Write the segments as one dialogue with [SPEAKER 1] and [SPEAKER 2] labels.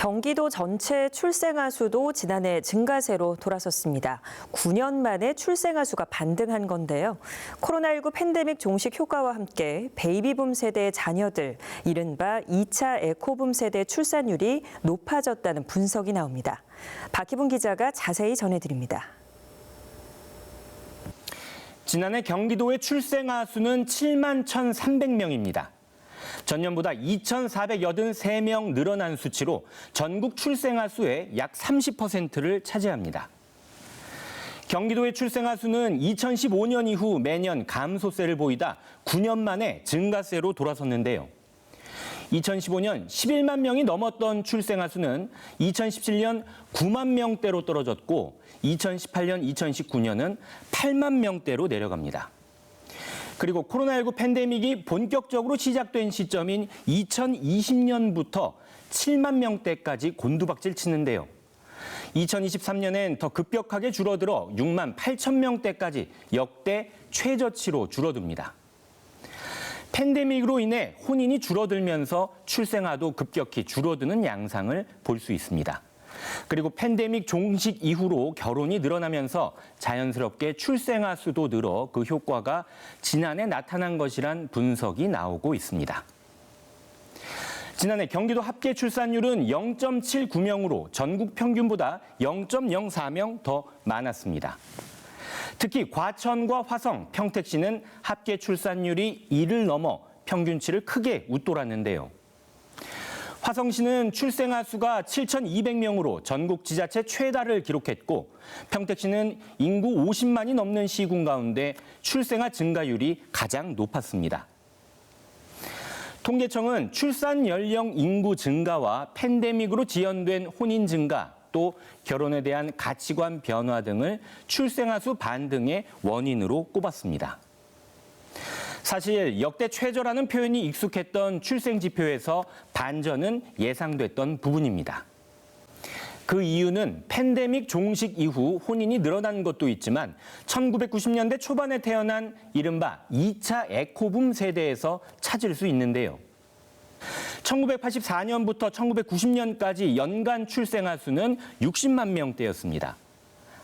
[SPEAKER 1] 경기도 전체 출생아 수도 지난해 증가세로 돌아섰습니다. 9년 만에 출생아 수가 반등한 건데요. 코로나19 팬데믹 종식 효과와 함께 베이비붐 세대의 자녀들, 이른바 2차 에코붐 세대 출산율이 높아졌다는 분석이 나옵니다. 박희분 기자가 자세히 전해드립니다.
[SPEAKER 2] 지난해 경기도의 출생아 수는 7만 1,300명입니다. 전년보다 2,483명 늘어난 수치로 전국 출생아 수의 약 30%를 차지합니다. 경기도의 출생아 수는 2015년 이후 매년 감소세를 보이다 9년 만에 증가세로 돌아섰는데요. 2015년 11만 명이 넘었던 출생아 수는 2017년 9만 명대로 떨어졌고 2018년, 2019년은 8만 명대로 내려갑니다. 그리고 코로나19 팬데믹이 본격적으로 시작된 시점인 2020년부터 7만 명대까지 곤두박질 치는데요. 2023년엔 더 급격하게 줄어들어 6만 8천 명대까지 역대 최저치로 줄어듭니다. 팬데믹으로 인해 혼인이 줄어들면서 출생아도 급격히 줄어드는 양상을 볼 수 있습니다. 그리고 팬데믹 종식 이후로 결혼이 늘어나면서 자연스럽게 출생아 수도 늘어 그 효과가 지난해 나타난 것이란 분석이 나오고 있습니다. 지난해 경기도 합계 출산율은 0.79명으로 전국 평균보다 0.04명 더 많았습니다. 특히 과천과 화성, 평택시는 합계 출산율이 1을 넘어 평균치를 크게 웃돌았는데요. 화성시는 출생아 수가 7,200명으로 전국 지자체 최다를 기록했고 평택시는 인구 50만이 넘는 시군 가운데 출생아 증가율이 가장 높았습니다. 통계청은 출산 연령 인구 증가와 팬데믹으로 지연된 혼인 증가, 또 결혼에 대한 가치관 변화 등을 출생아 수 반등의 원인으로 꼽았습니다. 사실 역대 최저라는 표현이 익숙했던 출생지표에서 반전은 예상됐던 부분입니다. 그 이유는 팬데믹 종식 이후 혼인이 늘어난 것도 있지만 1990년대 초반에 태어난 이른바 2차 에코붐 세대에서 찾을 수 있는데요. 1984년부터 1990년까지 연간 출생아 수는 60만 명대였습니다.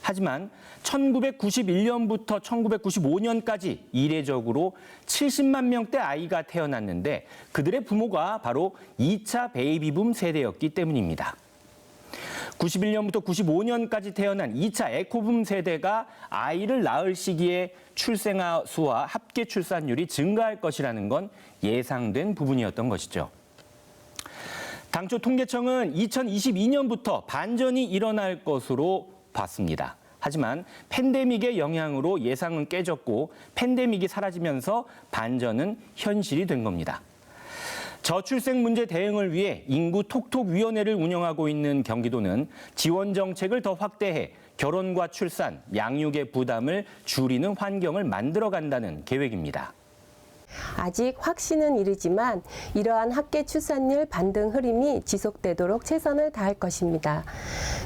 [SPEAKER 2] 하지만 1991년부터 1995년까지 이례적으로 70만 명대 아이가 태어났는데 그들의 부모가 바로 2차 베이비붐 세대였기 때문입니다. 91년부터 95년까지 태어난 2차 에코붐 세대가 아이를 낳을 시기에 출생아 수와 합계 출산율이 증가할 것이라는 건 예상된 부분이었던 것이죠. 당초 통계청은 2022년부터 반전이 일어날 것으로 봤습니다. 하지만 팬데믹의 영향으로 예상은 깨졌고 팬데믹이 사라지면서 반전은 현실이 된 겁니다. 저출생 문제 대응을 위해 인구 톡톡위원회를 운영하고 있는 경기도는 지원 정책을 더 확대해 결혼과 출산, 양육의 부담을 줄이는 환경을 만들어간다는 계획입니다.
[SPEAKER 3] 아직 확신은 이르지만 이러한 합계 출산율 반등 흐름이 지속되도록 최선을 다할 것입니다.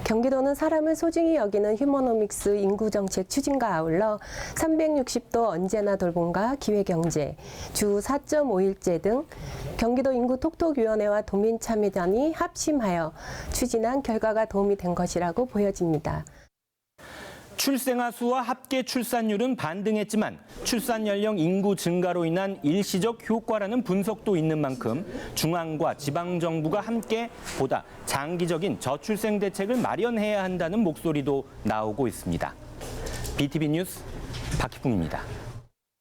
[SPEAKER 3] 경기도는 사람을 소중히 여기는 휴머노믹스 인구정책 추진과 아울러 360도 언제나 돌봄과 기회경제, 주 4.5일제 등 경기도 인구톡톡위원회와 도민참여단이 합심하여 추진한 결과가 도움이 된 것이라고 보여집니다.
[SPEAKER 2] 출생아 수와 합계 출산율은 반등했지만 출산 연령 인구 증가로 인한 일시적 효과라는 분석도 있는 만큼 중앙과 지방 정부가 함께 보다 장기적인 저출생 대책을 마련해야 한다는 목소리도 나오고 있습니다. BTV 뉴스 박희풍입니다.